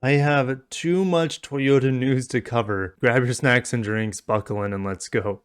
I have too much Toyota news to cover. Grab your snacks and drinks, buckle in, and let's go.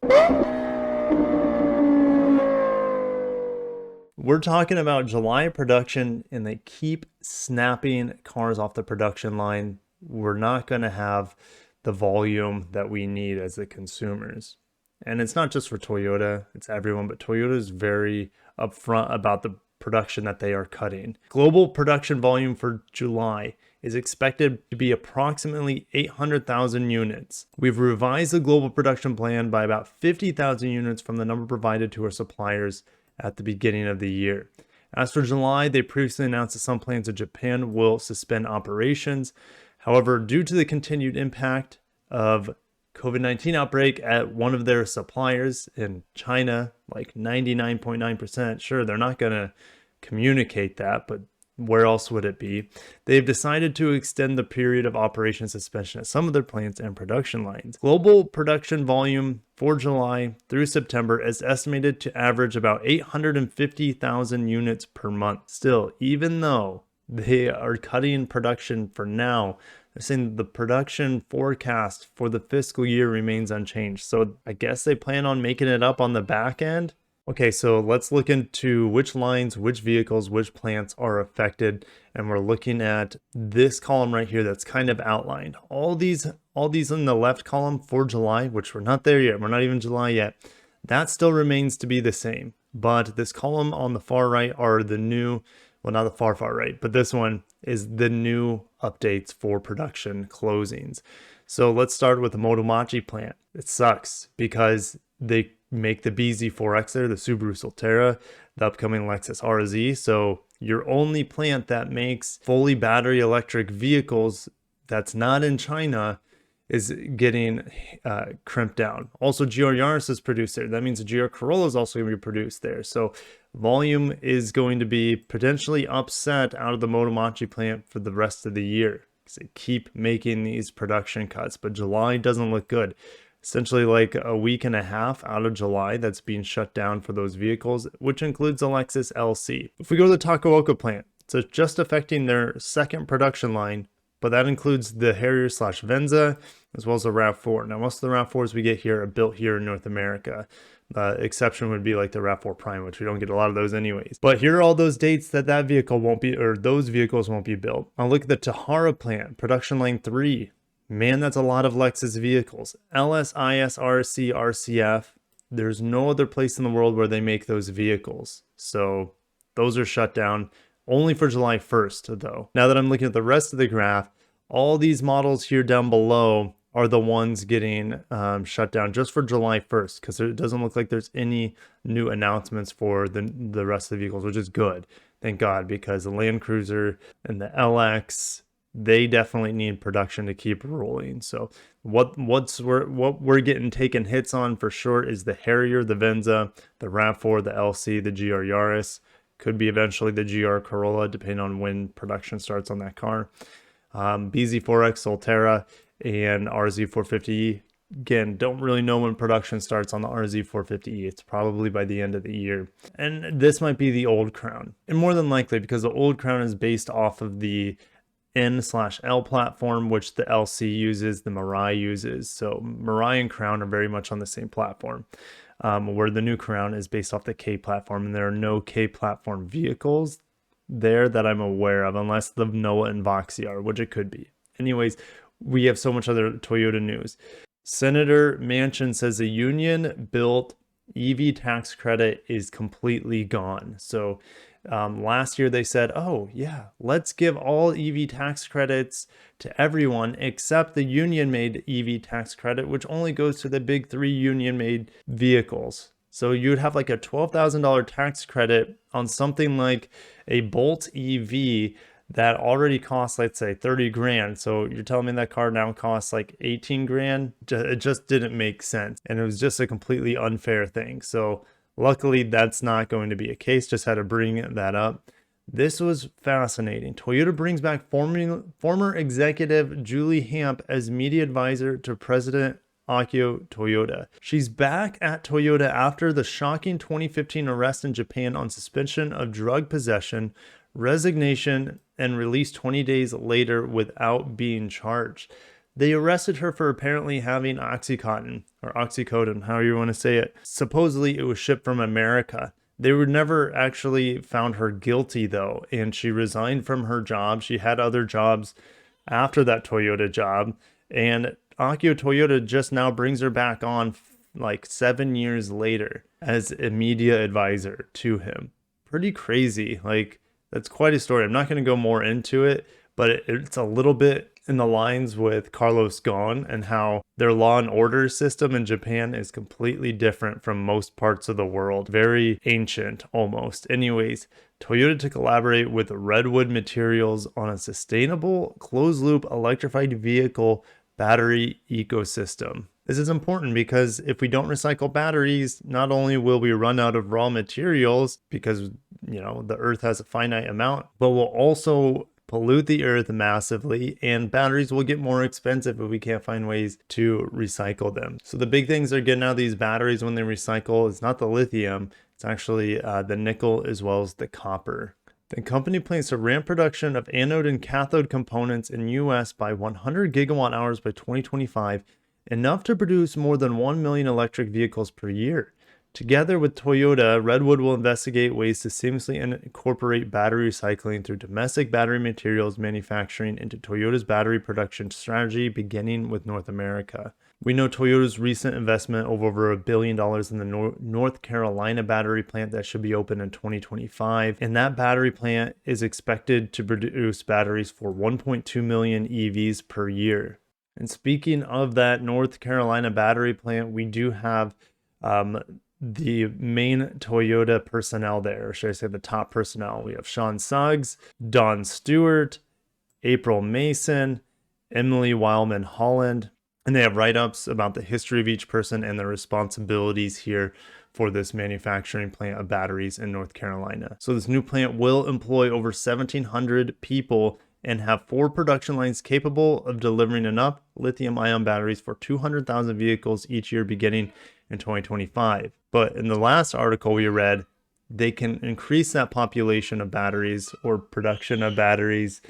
We're talking about July production, and they keep snapping cars off the production line. We're not going to have the volume that we need as the consumers. And it's not just for Toyota, it's everyone, but Toyota is very upfront about the production that they are cutting. Global production volume for July is expected to be approximately 800,000 units. We've revised the global production plan by about 50,000 units from the number provided to our suppliers at the beginning of the year. As for July, they previously announced that some plants in Japan will suspend operations. However, due to the continued impact of COVID-19 outbreak at one of their suppliers in China, like 99.9%, sure, they're not going to communicate that, but where else would it be? They've decided to extend the period of operation suspension at some of their plants and production lines. Global production volume for July through September is estimated to average about 850,000 units per month. Still, even though they are cutting production for now, they're saying the production forecast for the fiscal year remains unchanged. So I guess they plan on making it up on the back end. Okay, so let's look into which lines, which vehicles, which plants are affected. And we're looking at this column right here that's kind of outlined. All these in the left column for July, which we're not there yet, we're not even July yet, that still remains to be the same. But this column on the far right are the new, well, not the far right, but this one is the new updates for production closings. So let's start with the Motomachi plant. It sucks because they make the BZ4X there, the Subaru Solterra, the upcoming Lexus RZ. So your only plant that makes fully battery electric vehicles that's not in China is getting crimped down. Also, GR Yaris is produced there. That means the GR Corolla is also going to be produced there. So volume is going to be potentially upset out of the Motomachi plant for the rest of the year because they keep making these production cuts. But July doesn't look good. Essentially like a week and a half out of July that's being shut down for those vehicles, which includes the Lexus LC. If we go to the Takaoka plant, so it's just affecting their second production line, but that includes the Harrier/Venza as well as the RAV4. Now, most of the RAV4s we get here are built here in North America. The exception would be like the RAV4 Prime, which we don't get a lot of those anyways. But here are all those dates that vehicle won't be, or those vehicles won't be built. I'll look at the Tahara plant, production line 3. Man, that's a lot of Lexus vehicles. LS, IS, RC, RCF. There's no other place in the world where they make those vehicles. So those are shut down only for July 1st, though. Now that I'm looking at the rest of the graph, all these models here down below are the ones getting shut down just for July 1st, because it doesn't look like there's any new announcements for the rest of the vehicles, which is good. Thank God, because the Land Cruiser and the LX, they definitely need production to keep rolling. So what we're getting taken hits on for sure is the Harrier, the Venza, the RAV4, the LC, the GR Yaris. Could be eventually the GR Corolla, depending on when production starts on that car. BZ4X, Solterra, and RZ450E. Again, don't really know when production starts on the RZ450E. It's probably by the end of the year. And this might be the old Crown. And more than likely, because the old Crown is based off of the N/L platform, which the LC uses, the Mirai uses. So Mirai and Crown are very much on the same platform, where the new Crown is based off the K platform, and there are no K platform vehicles there that I'm aware of, unless the Noah and Voxy are, which it could be. Anyways, we have so much other Toyota news. Senator Manchin says the union-built EV tax credit is completely gone. So last year they said, oh yeah, let's give all EV tax credits to everyone except the union-made EV tax credit, which only goes to the big 3 union-made vehicles. So you'd have like a $12,000 tax credit on something like a Bolt EV that already costs, let's say, 30 grand. So you're telling me that car now costs like 18 grand? It just didn't make sense. And it was just a completely unfair thing. So luckily, that's not going to be a case. Just had to bring that up. This was fascinating. Toyota brings back former executive Julie Hamp as media advisor to President Akio Toyoda. She's back at Toyota after the shocking 2015 arrest in Japan on suspension of drug possession, resignation, and released 20 days later without being charged. They arrested her for apparently having Oxycontin, or oxycodone, however you want to say it. Supposedly it was shipped from America. They were never actually found her guilty though, and she resigned from her job. She had other jobs after that Toyota job, and Akio Toyota just now brings her back on like 7 years later as a media advisor to him. Pretty crazy. Like, that's quite a story. I'm not going to go more into it, but it's a little bit in the lines with Carlos Ghosn and how their law and order system in Japan is completely different from most parts of the world. Very ancient almost. Anyways, Toyota to collaborate with Redwood Materials on a sustainable closed-loop electrified vehicle battery ecosystem. This is important because if we don't recycle batteries, not only will we run out of raw materials because, the earth has a finite amount, but we'll also pollute the earth massively, and batteries will get more expensive if we can't find ways to recycle them. So the big things they're getting out of these batteries when they recycle is not the lithium, it's actually the nickel as well as the copper. The company plans to ramp production of anode and cathode components in US by 100 gigawatt hours by 2025, enough to produce more than 1 million electric vehicles per year. Together with Toyota, Redwood will investigate ways to seamlessly incorporate battery recycling through domestic battery materials manufacturing into Toyota's battery production strategy, beginning with North America. We know Toyota's recent investment of over $1 billion in the North Carolina battery plant that should be open in 2025. And that battery plant is expected to produce batteries for 1.2 million EVs per year. And speaking of that North Carolina battery plant, we do have the main Toyota personnel there, or should I say the top personnel. We have Sean Suggs, Don Stewart, April Mason, Emily Wildman Holland, and they have write-ups about the history of each person and their responsibilities here for this manufacturing plant of batteries in North Carolina. So this new plant will employ over 1,700 people and have 4 production lines capable of delivering enough lithium-ion batteries for 200,000 vehicles each year beginning in 2025. But in the last article we read, they can increase that population of batteries or production of batteries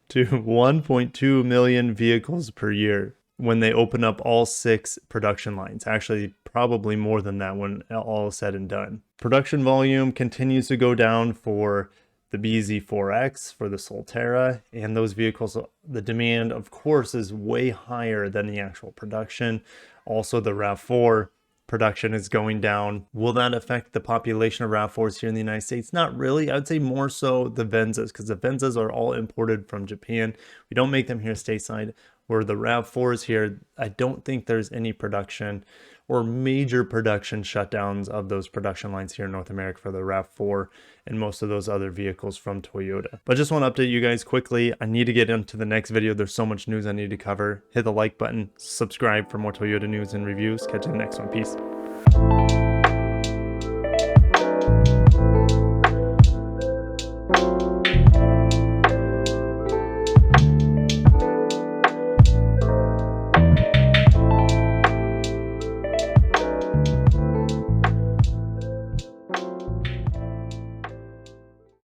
to 1.2 million vehicles per year when they open up all 6 production lines. Actually, probably more than that when all is said and done. Production volume continues to go down for the BZ4X, for the Solterra, and those vehicles, the demand, of course, is way higher than the actual production. Also, the RAV4 production is going down. Will that affect the population of RAV4s here in the United States? Not really. I would say more so the Venzas, because the Venzas are all imported from Japan. We don't make them here stateside. Where the RAV4s here, I don't think there's any production or major production shutdowns of those production lines here in North America for the RAV4 and most of those other vehicles from Toyota. But I just want to update you guys quickly. I need to get into the next video. There's so much news I need to cover. Hit the like button, subscribe for more Toyota news and reviews. Catch you in the next one. Peace.